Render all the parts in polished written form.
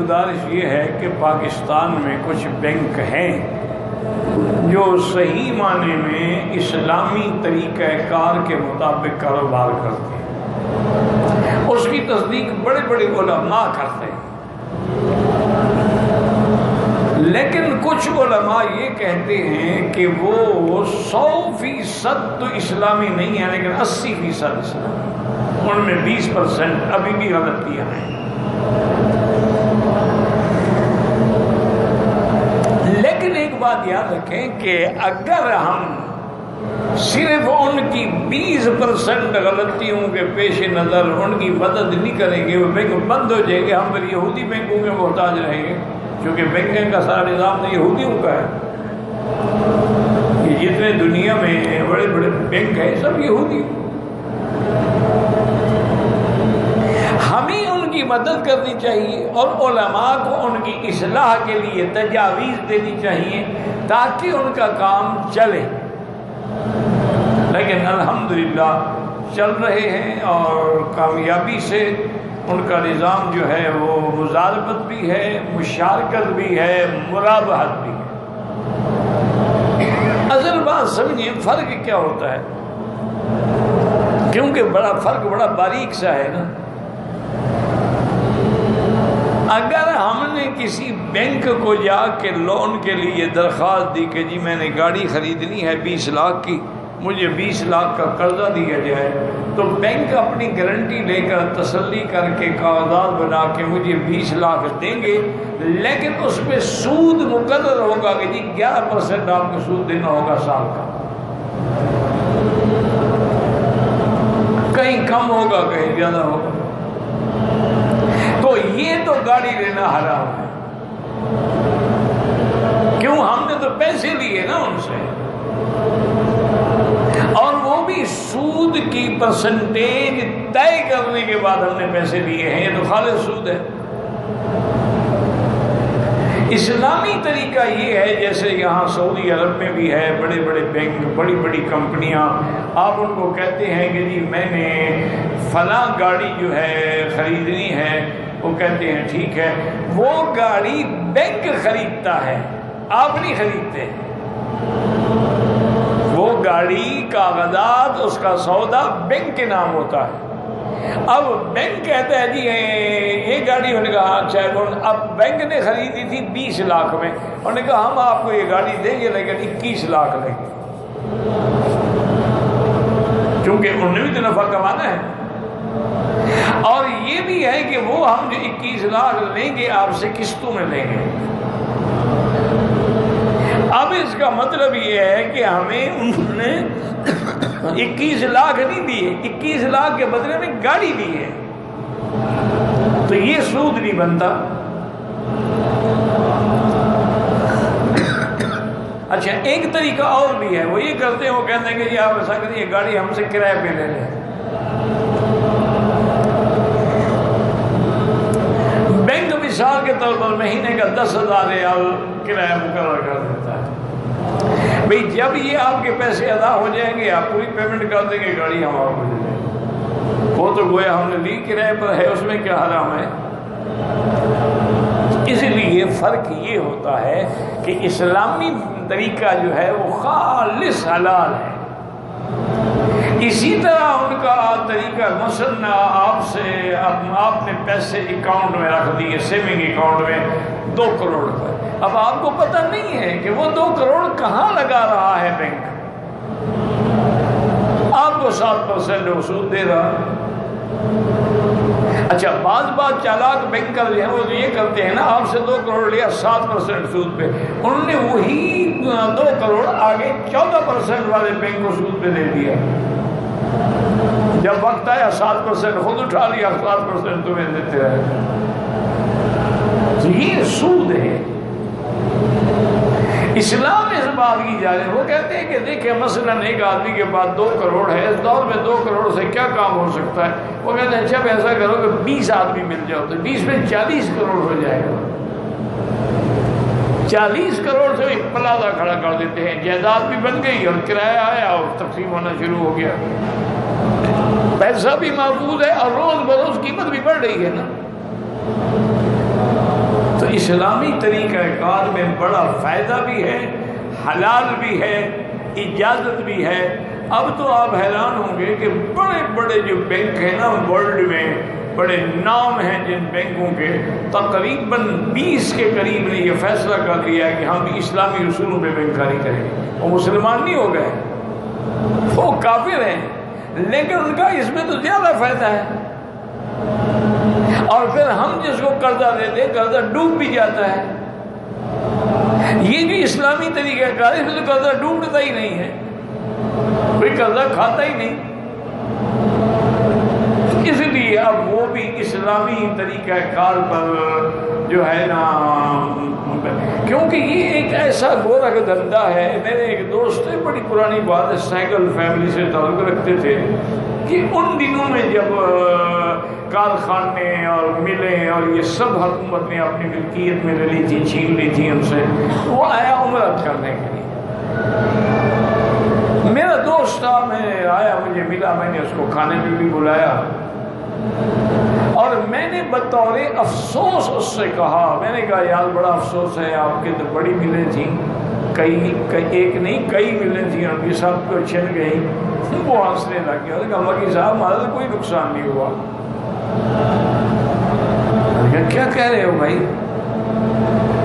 گزارش یہ ہے کہ پاکستان میں کچھ بینک ہیں جو صحیح معنی میں اسلامی طریقہ کار کے مطابق کاروبار کرتے ہیں، اس کی تصدیق بڑے بڑے علماء کرتے ہیں، لیکن کچھ علماء یہ کہتے ہیں کہ وہ 100% تو اسلامی نہیں ہے، لیکن 80% اسلامی، ان میں 20% ابھی بھی غلطیاں ہیں۔ لیکن ایک بات یاد رکھیں کہ اگر ہم صرف ان کی 20% غلطیوں کے پیش نظر ان کی مدد نہیں کریں گے، وہ بینک بند ہو جائیں گے، ہم پھر یہودی بینکوں کے محتاج رہیں گے، کیونکہ بینکنگ کا سارا نظام تو یہودیوں کا ہے۔ یہ جتنے دنیا میں بڑے بڑے بینک ہیں سب یہودی، ہمیں ان کی مدد کرنی چاہیے اور علماء کو ان کی اصلاح کے لیے تجاویز دینی چاہیے تاکہ ان کا کام چلے۔ لیکن الحمدللہ چل رہے ہیں اور کامیابی سے ان کا نظام جو ہے وہ مزاربت بھی ہے، مشارکت بھی ہے، مرابحت بھی ہے۔ اصل بات سمجھیں فرق کیا ہوتا ہے، کیونکہ فرق بڑا باریک سا ہے نا۔ اگر ہم نے کسی بینک کو جا کے لون کے لیے درخواست دی کہ جی میں نے گاڑی خریدنی ہے 20 لاکھ کی، مجھے 20 لاکھ کا قرضہ دیا جائے، تو بینک اپنی گارنٹی لے کر تسلی کر کے کاغذات بنا کے مجھے 20 لاکھ دیں گے، لیکن اس پہ سود مقرر ہوگا کہ جی 11% آپ کو سود دینا ہوگا سال کا، کہیں کم ہوگا کہیں زیادہ ہوگا۔ تو یہ تو گاڑی لینا حرام ہے، کیوں؟ ہم نے تو پیسے لیے نا ان سے، اور وہ بھی سود کی پرسنٹیج طے کرنے کے بعد ہم نے پیسے لیے ہیں، یہ تو خالص سود ہے۔ اسلامی طریقہ یہ ہے، جیسے یہاں سعودی عرب میں بھی ہے، بڑے بڑے بینک، بڑی بڑی کمپنیاں، آپ ان کو کہتے ہیں کہ جی میں نے فلاں گاڑی جو ہے خریدنی ہے، وہ کہتے ہیں ٹھیک ہے، وہ گاڑی بینک خریدتا ہے، آپ نہیں خریدتے، وہ گاڑی کاغذات اس کا سودا بینک کے نام ہوتا ہے۔ اب بینک کہتا ہے جی یہ گاڑی، انہوں نے کہا اچھا، اب بینک نے خریدی تھی 20 لاکھ میں، انہوں نے کہا ہم آپ کو یہ گاڑی دیں گے لیکن 21 لاکھ لیں گے، کیونکہ انہوں نے بھی تو نفع کمانا ہے۔ اور یہ بھی ہے کہ وہ ہم جو 21 لاکھ لیں گے آپ سے قسطوں میں لیں گے۔ اب اس کا مطلب یہ ہے کہ ہمیں انہوں نے 21 لاکھ نہیں دیے، 21 لاکھ کے بدلے میں گاڑی دی ہے، تو یہ سود نہیں بنتا۔ اچھا ایک طریقہ اور بھی ہے، وہ یہ کرتے ہیں، وہ کہتے ہیں کہ جی آپ ایسا کریے گاڑی ہم سے کرائے پہ لے لیں، بینک مثال کے طور پر مہینے کا 10,000 ریال کرایہ مقرر کر دیتا ہے، بھئی جب یہ آپ کے پیسے ادا ہو جائیں گے آپ پوری پیمنٹ کر دیں گے، گاڑی ہم آپ کو دے دیں گے، وہ تو گویا ہم نے لی کرایہ پر ہے، اس میں کیا حرام ہے؟ اس لیے فرق یہ ہوتا ہے کہ اسلامی طریقہ جو ہے وہ خالص حلال ہے۔ اسی طرح ان کا طریقہ مثلا آپ نے پیسے اکاؤنٹ میں رکھ دیے، سیونگ اکاؤنٹ میں 2 کروڑ روپے، اب آپ کو پتہ نہیں ہے کہ وہ 2 کروڑ کہاں لگا رہا ہے بینک، آپ کو 7% سود دے رہا ہے۔ اچھا بعض چالاک بینکر جو ہیں وہ یہ کرتے ہیں نا، آپ سے 2 کروڑ لیا 7% سود پہ، انہوں نے وہی 2 کروڑ آگے 14% والے بینک کو سود پہ دے دیا، جب وقت آیا 7% خود اٹھا لیا، 7% تمہیں دیتے رہے، تو یہ سود ہے۔ اسلام اس بات کی جانب وہ کہتے ہیں کہ دیکھیں مثلا ایک آدمی کے پاس 2 کروڑ ہے، اس دور میں 2 کروڑ سے کیا کام ہو سکتا ہے، وہ کہتے ہیں اچھا ایسا کرو کہ 20 آدمی مل جاؤ تو 20 میں 40 کروڑ ہو جائے گا، 40 کروڑ سے ایک پلازہ کھڑا کر دیتے ہیں، جائیداد بھی بن گئی اور کرایہ آیا اور تقسیم ہونا شروع ہو گیا، پیسہ بھی محفوظ ہے اور روز بروز قیمت بھی بڑھ رہی ہے نا۔ اسلامی طریقہ کار میں بڑا فائدہ بھی ہے، حلال بھی ہے، اجازت بھی ہے۔ اب تو آپ حیران ہوں گے کہ بڑے بڑے جو بینک ہیں نا ورلڈ میں، بڑے نام ہیں جن بینکوں کے، تقریباً 20 کے قریب نے یہ فیصلہ کر لیا ہے کہ ہم اسلامی اصولوں پہ بینکاری کریں گے۔ وہ مسلمان نہیں ہو گئے، وہ کافر ہیں، لیکن ان کا اس میں تو زیادہ فائدہ ہے۔ اور پھر ہم جس کو قرضہ دیتے ہیں قرضہ ڈوب بھی جاتا ہے۔ یہ جو اسلامی طریقہ کار ہے اس میں تو قرضہ ڈوبتا ہی نہیں ہے، کوئی قرضہ کھاتا ہی نہیں۔ اس لیے اب وہ بھی اسلامی طریقہ کار پر جو ہے نا، کیونکہ یہ ایک ایسا گورکھ دھندا ہے۔ میرے ایک دوست ہے، بڑی پرانی بات ہے، سینگل فیملی سے تعلق رکھتے تھے، کہ ان دنوں میں جب کارخانے اور ملیں اور یہ سب حکومت نے اپنی ملکیت میں لے لی تھی، چھین لی تھی ان سے، وہ آیا عمرہ کرنے کے لیے۔ میرا دوست تھا، میں آیا، مجھے ملا، میں نے اس کو کھانے پہ بھی بلایا، اور میں نے بطور افسوس اس سے کہا، میں نے کہا یار بڑا افسوس ہے، آپ کے تو بڑی ملیں تھیں، ایک نہیں کئی ملیں تھیں، ان کی سب کو چھن گئی۔ وہ ہنسنے لگ گیا، کہا مکی صاحب ہمارا تو کوئی نقصان نہیں ہوا۔ کیا کہہ رہے ہو بھائی،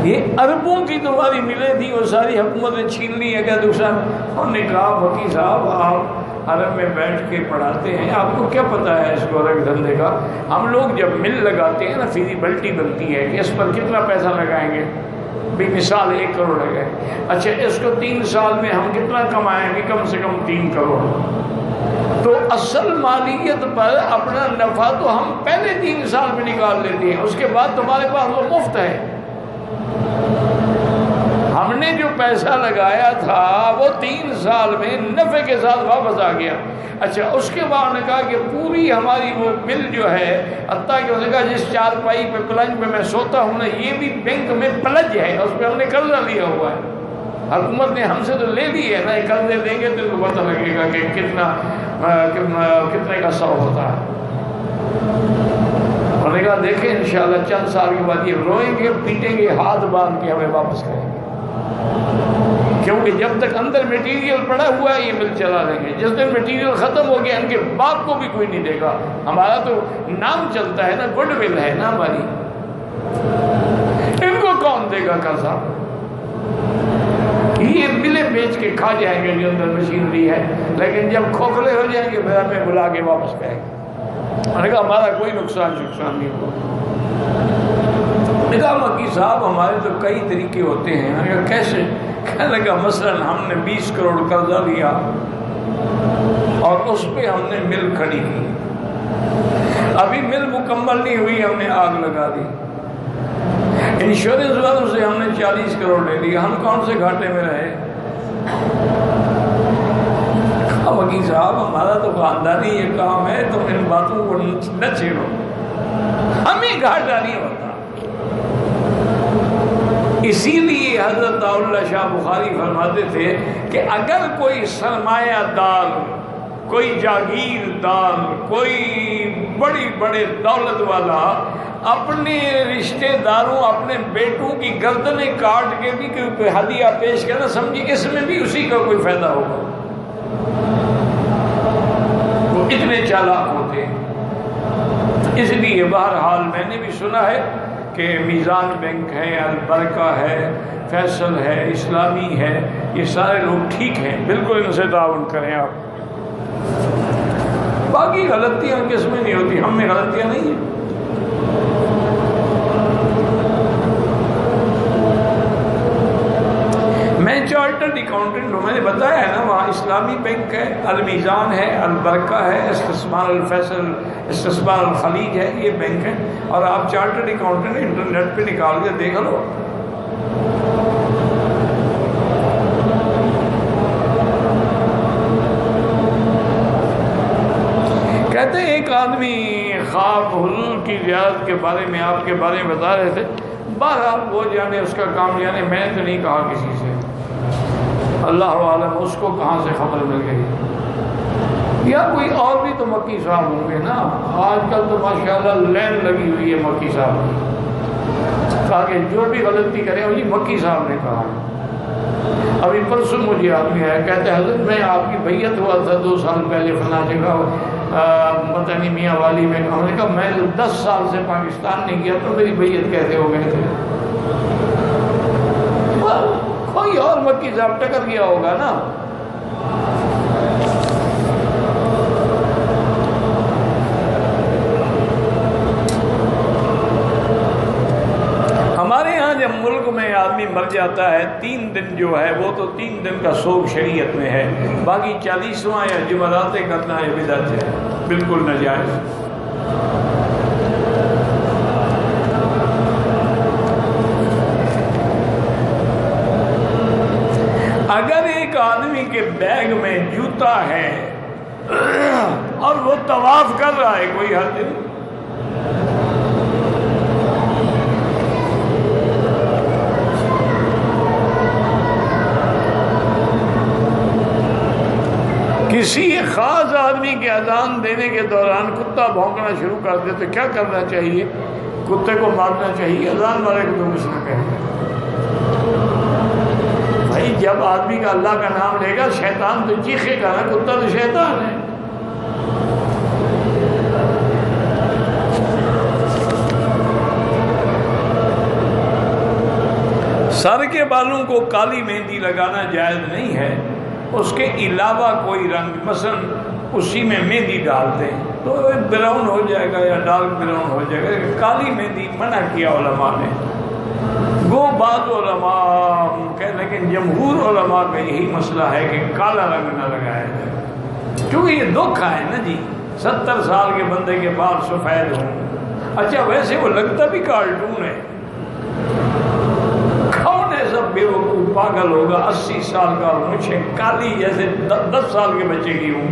یہ اربوں کی تمہاری ملیں تھیں، وہ ساری حکومت نے چھین لی ہے، کیا نقصان؟ انہوں نے کہا مکی صاحب آپ حرم میں بیٹھ کے پڑھاتے ہیں، آپ کو کیا پتہ ہے اس گورکھ دھندے کا؟ ہم لوگ جب مل لگاتے ہیں نا، فیزیبلٹی بنتی ہے کہ اس پر کتنا پیسہ لگائیں گے، بھی مثال 1 کروڑ لگائے، اچھا اس کو 3 سال میں ہم کتنا کمائیں گے؟ کم سے کم 3 کروڑ۔ تو اصل مالیت پر اپنا نفع تو ہم پہلے 3 سال میں نکال لیتے ہیں، اس کے بعد تمہارے پاس وہ مفت ہے۔ ہم نے جو پیسہ لگایا تھا وہ 3 سال میں نفع کے ساتھ واپس آ گیا۔ اچھا اس کے بعد نے کہا کہ پوری ہماری وہ بل جو ہے، حتیٰ کہ اس نے کہا جس چارپائی پہ پلنج پہ میں سوتا ہوں نا، یہ بھی بینک میں پلنج ہے، اس پہ ہم نے قرضہ لیا ہوا ہے، حکومت نے ہم سے تو لے لی ہے نا، یہ قرضے دیں گے تو ان کو پتہ لگے گا کہ کتنے کا 100 ہوتا ہے۔ اور نے کہا دیکھیں انشاءاللہ چند سال کے بعد یہ روئیں گے، پیٹیں گے، ہاتھ باندھ کے ہمیں واپس کریں گے، کیونکہ جب تک اندر میٹیریل پڑا ہوا ہے یہ مل چلا لیں گے، جس دن میٹیریل ختم ہو گیا ان کے باپ کو بھی کوئی نہیں دے گا، ہمارا تو نام چلتا ہے نا، گڈ ول ہے نا ہماری، ان کو کون دے گا قرضہ؟ یہ ملے بیچ کے کھا جائیں گے جو اندر مشینری ہے، لیکن جب کھوکھلے ہو جائیں گے پھر ہمیں بلا کے واپس کریں گے۔ میں نے کہا ہمارا کوئی نقصان نہیں ہوا۔ میں نے کہا مکی صاحب ہمارے تو کئی طریقے ہوتے ہیں۔ میں نے کہا کیسے؟ کہنے لگا مثلا ہم نے 20 کروڑ قرضہ لیا اور اس پہ ہم نے مل کھڑی کی، ابھی مل مکمل نہیں ہوئی، ہم نے آگ لگا دی، انشورنس والوں سے ہم نے 40 کروڑ لے لیا، ہم کون سے گھاٹے میں رہے؟ وکیل صاحب ہمارا تو خاندانی یہ کام ہے، تم ان باتوں کو نہ چھیڑو، ہمیں گھاٹا نہیں ہوتا۔ اسی لیے حضرت اللہ شاہ بخاری فرماتے تھے کہ اگر کوئی سرمایہ دار، کوئی جاگیردار، کوئی بڑے دولت والا اپنے رشتہ داروں، اپنے بیٹوں کی گردنیں کاٹ کے بھی کوئی ہدیہ پیش کرنا، سمجھے اس میں بھی اسی کا کوئی فائدہ ہوگا، وہ اتنے چالاک ہوتے ہیں۔ اس لیے بہرحال میں نے بھی سنا ہے کہ میزان بینک ہے، البرکہ ہے، فیصل ہے، اسلامی ہے، یہ سارے لوگ ٹھیک ہیں، بالکل ان سے تعاون کریں آپ۔ باقی غلطیاں کس میں نہیں ہوتی، ہم میں غلطیاں نہیں ہیں۔ میں چارٹرڈ اکاؤنٹنٹ ہوں، میں نے بتایا ہے نا، وہاں اسلامی بینک ہے، المیزان ہے، البرکہ ہے، استثمار الفیصل، استثمار الخلیج ہے، یہ بینک ہے، اور آپ چارٹرڈ اکاؤنٹنٹ انٹرنیٹ پہ نکال کے دیکھ لو۔ کہتے ہیں ایک آدمی خواب حضور کی زیارت کے بارے میں آپ کے بارے میں بتا رہے تھے، بہرحال وہ جانے، اس کا کام جانے، میں نے تو نہیں کہا کسی سے، اللہ عالم اس کو کہاں سے خبر مل گئی، یا کوئی اور بھی تو مکی صاحب ہوں گے نا، آج کل تو ماشاءاللہ لین لگی ہوئی ہے مکی صاحب کی، کہا کہ جو بھی غلطی کرے وہ جی مکی صاحب نے کہا. ابھی پرسوں مجھے آدمی ہے کہتے ہیں حضرت میں آپ کی بیعت ہوا تھا 2 سال پہلے فلاں جگہ پتہ نہیں میاں والی میں. ہم نے کہا میں 10 سال سے پاکستان نہیں گیا تو میری بیعت کیسے ہو گئے تھے؟ کوئی اور مکی صاحب ٹکر گیا ہوگا نا. ہمارے ہاں جب ملک میں آدمی مر جاتا ہے 3 دن جو ہے وہ تو 3 دن کا سوگ شریعت میں ہے. باقی 40واں یا جمعراتیں کرنا ہے بدعت ہے، بالکل ناجائز. اگر ایک آدمی کے بیگ میں جوتا ہے اور وہ طواف کر رہا ہے کوئی حد نہیں. کسی خاص آدمی کے اذان دینے کے دوران کتا بھونکنا شروع کر دے تو کیا کرنا چاہیے؟ کتے کو مارنا چاہیے؟ اذان والے کو تو کچھ نہ کہے. بھائی جب آدمی کا اللہ کا نام لے گا شیطان تو چیخے گا نا، کتا تو شیطان ہے. سر کے بالوں کو کالی مہندی لگانا جائز نہیں ہے. اس کے علاوہ کوئی رنگ مثلا اسی میں مہندی ڈال دیں تو براؤن ہو جائے گا یا ڈارک براؤن ہو جائے گا. کالی مہندی منع کیا علماء نے. گو بعض علماء کہ لیکن جمہور علماء کا یہی مسئلہ ہے کہ کالا رنگ نہ لگایا جائے، کیونکہ یہ دکھ ہے نا جی. 70 سال کے بندے کے بال سفید ہوں. اچھا ویسے وہ لگتا بھی کارٹون ہے. کون ایسا بیوقوف پاگل ہوگا 80 سال کا اور مجھے کالی جیسے 10 سال کے بچے کی ہوں؟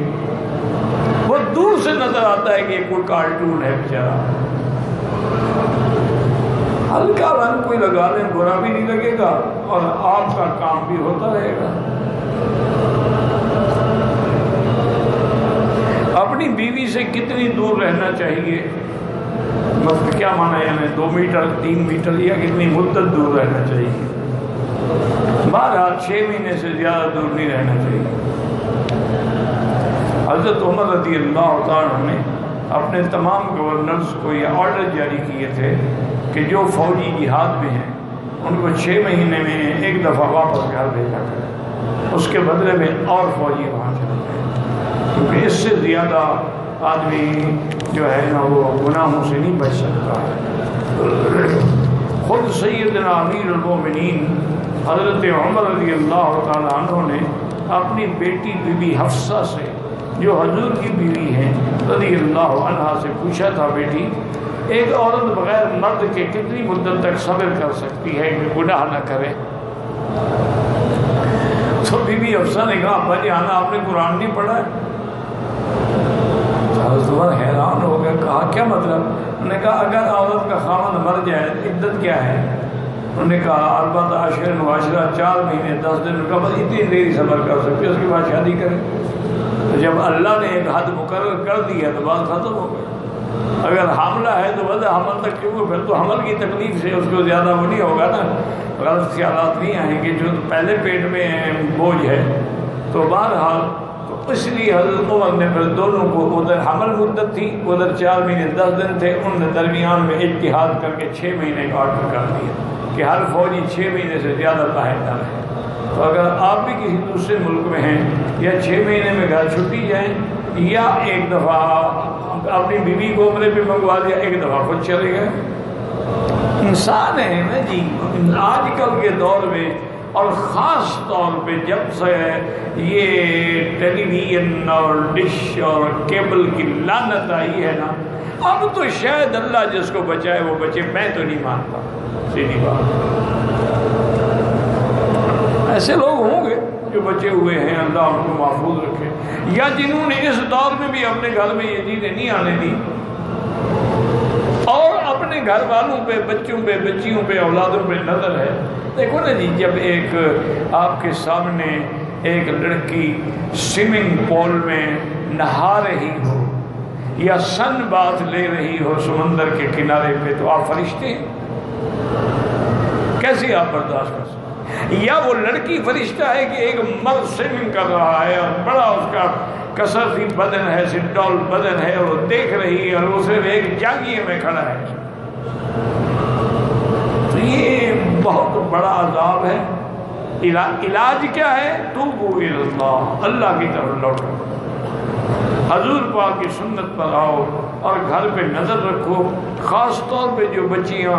وہ دور سے نظر آتا ہے کہ یہ کوئی کارٹون ہے بیچارہ. ہلکا رنگ کوئی لگا لیں برا بھی نہیں لگے گا اور آپ کا کام بھی ہوتا رہے گا. اپنی بیوی سے کتنی دور رہنا چاہیے؟ مطلب کیا مانا ہے ہمیں 2 میٹر 3 میٹر یا کتنی مدت دور رہنا چاہیے؟ بہرحال 6 مہینے سے زیادہ دور نہیں رہنا چاہیے. حضرت عمر رضی اللہ تعالیٰ نے اپنے تمام گورنرز کو یہ آرڈر جاری کیے تھے کہ جو فوجی جہاد میں ہیں ان کو 6 مہینے میں ایک دفعہ واپس گھر بھیجا کرے، اس کے بدلے میں اور فوجی وہاں چلے جائیں، کیونکہ اس سے زیادہ آدمی جو ہے نا وہ گناہوں سے نہیں بچ سکتا ہے. خود سیدنا امیر المومنین حضرت عمر رضی اللہ تعالیٰ عنہ نے اپنی بیٹی بی بی حفصہ سے جو حضور کی بیوی ہیں رضی اللہ عنہا سے پوچھا تھا، بیٹی ایک عورت بغیر مرد کے کتنی مدت تک صبر کر سکتی ہے کہ گناہ نہ کرے؟ تو بی بی حفصہ نے کہا ابا جی آنا آپ نے قرآن نہیں پڑھا ہے؟ حضرت عمر حیران ہو گیا، کہا کیا مطلب؟ انہوں نے کہا اگر عورت کا خاوند مر جائے عدت کیا ہے؟ انہوں نے کہا 4 اشہر و عشرہ 4 مہینے 10 دن. کا بس اتنی دیر صبر کر سکتے اس کے بعد شادی کرے. تو جب اللہ نے ایک حد مقرر کر دیا تو بات ختم ہو گئی. اگر حاملہ ہے تو بس حمل تک کیوں، پھر تو حمل کی تکلیف سے اس کو زیادہ وہ نہیں ہوگا نا، غلط خیالات نہیں آئیں گے جو پہلے پیٹ میں بوجھ ہے. تو بہرحال تو اس لیے حضرت عمر نے پھر دونوں کو، ادھر حمل مدت تھی ادھر 4 مہینے 10 دن تھے، ان نے درمیان میں اجتہاد کر کے 6 مہینے کا آرڈر کر دیا کہ ہر فوجی 6 مہینے سے زیادہ باہر نہ رہے. تو اگر آپ بھی کسی دوسرے ملک میں ہیں یا 6 مہینے میں گھر چھٹی جائیں یا ایک دفعہ اپنی بیوی کو عمرے پہ منگوا دیا، ایک دفعہ خود چلے گئے. انسان ہے نا جی. آج کل کے دور میں اور خاص طور پہ جب سے یہ ٹیلی ویژن اور ڈش اور کیبل کی لعنت آئی ہے نا، اب تو شاید اللہ جس کو بچائے وہ بچے. میں تو نہیں مانتا، سیدھی بات. ایسے لوگ ہوں گے جو بچے ہوئے ہیں، اللہ ان کو محفوظ رکھے، یا جنہوں نے اس دور میں بھی اپنے گھر میں یہ چیزیں نہیں آنے دی اور اپنے گھر والوں پہ، بچوں پہ، بچیوں پہ، اولادوں پہ نظر ہے. دیکھو نا جی، جب ایک آپ کے سامنے ایک لڑکی سوئمنگ پول میں نہا رہی ہو یا سن باتھ لے رہی ہو سمندر کے کنارے پہ، تو آپ فرشتے ہیں؟ کیسے آپ برداشت کر سکتے؟ یا وہ لڑکی فرشتہ ہے کہ ایک مرد سوئمنگ کر رہا ہے اور بڑا اس کا کثرتی بدن ہے، سٹول بدن ہے، اور وہ دیکھ رہی ہے اور وہ صرف ایک جانگیے میں کھڑا ہے. تو یہ بہت بڑا عذاب ہے. علاج کیا ہے؟ توبوا الی اللہ، اللہ کی طرف لوٹو، حضور پاک کی سنت پر آؤ اور گھر پہ نظر رکھو. خاص طور پہ جو بچیاں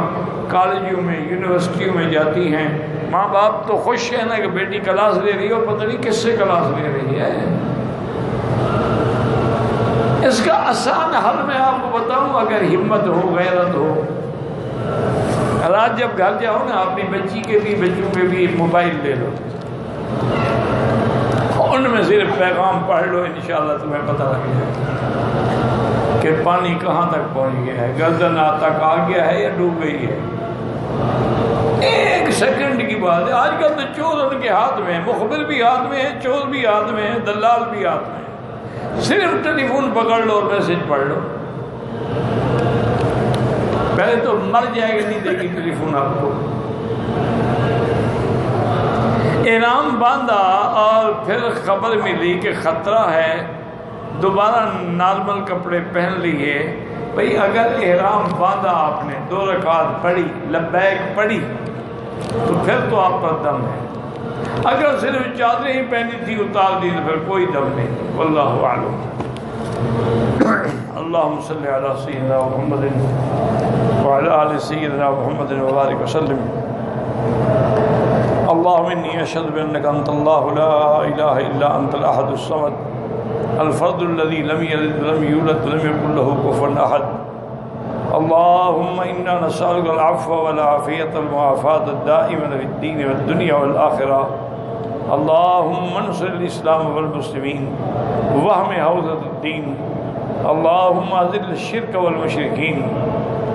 کالجوں میں یونیورسٹیوں میں جاتی ہیں، ماں باپ تو خوش ہے نا کہ بیٹی کلاس لے رہی ہے، اور پتہ نہیں کس سے کلاس لے رہی ہے. اس کا آسان حل میں آپ کو بتاؤں، اگر ہمت ہو، غیرت ہو. رات جب گھر جاؤ نا، اپنی بچی کے بھی بچوں کے بھی موبائل لے لو، ان میں صرف پیغام پڑھ لو، انشاءاللہ تمہیں پتہ لگ جائے کہ پانی کہاں تک پہنچ گیا ہے، گردن تک آ گیا ہے یا ڈوب گئی ہے. ایک سیکنڈ کی بات ہے. آج کل تو چور ان کے ہاتھ میں ہے، مخبر بھی ہاتھ میں ہے، چور بھی ہاتھ میں ہے، دلال بھی ہاتھ میں ہے. صرف ٹیلی فون پکڑ لو اور میسج پڑھ لو. پہلے تو مر جائے گا، نہیں دے گی ٹیلی فون آپ کو. احرام باندھا اور پھر خبر ملی کہ خطرہ ہے، دوبارہ نارمل کپڑے پہن لیے. بھئی اگر احرام باندھا آپ نے، 2 رکعت پڑھی، لبیک پڑھی، تو پھر تو آپ پر دم ہے. اگر صرف چادریں ہی پہنی تھی، اتار دی، تو پھر کوئی دم نہیں. واللہ اعلم. اللہم صلی علی سیدنا محمد وعلی آل سیدنا محمد وبارک وسلم. اللہم انی اشہد بانک انت اللہ لا الہ الا انت الاحد الصمد الفرد الذي لم يلد ولم يولد ولم يكن له كفوا احد. اللهم انا نسألك العفو والعافية والمعافاة الدائمة في الدين والدنيا والآخرة. اللهم انصر الإسلام والمسلمين واحم حوزة الدين. اللهم اذل الشرك والمشركين.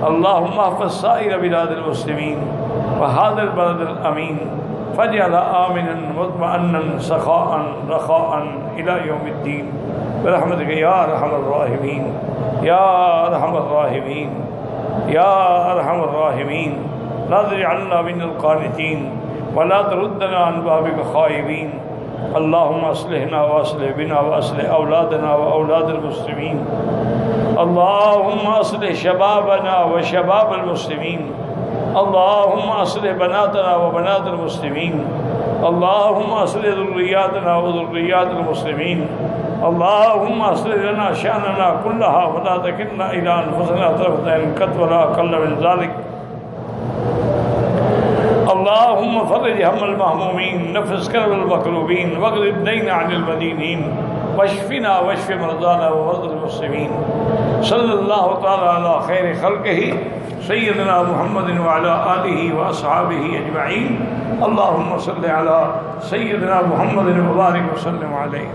اللهم احفظ سائر بلاد المسلمين وهذا البلد الأمين فاجعلها آمنا مطمئنا سخاء رخاء إلى يوم الدين برحمتك يا أرحم الراحمين يا أرحم الراحمين يا أرحم الراحمين. لا تجعلنا من القانتين ولا تردنا عن بابك خائبين. اللهم اصلحنا واصلح بنا واصلح أولادنا وأولاد المسلمين. اللهم اصلح شبابنا وشباب المسلمين. اللهم اصلح بناتنا وبنات المسلمين. اللهم اصلح ذرياتنا وذريات المسلمين. اللهم اصلح لنا شأننا كلها ولا تكلنا إلى أنفسنا طرفة عين قط ولا أقل من ذلك. اللهم فرج هم المهمومين، نفس كرب المكروبين، واقض الدين عن المدينين، واشفنا واشف مرضانا ومرضى المسلمين. صلی اللہ تعالی علی خیر خلقہ سیدنا محمد وعلی آلہ واصحابہ اجمعین. اللہم صلی علی سیدنا محمد وبارک وسلم علیہ.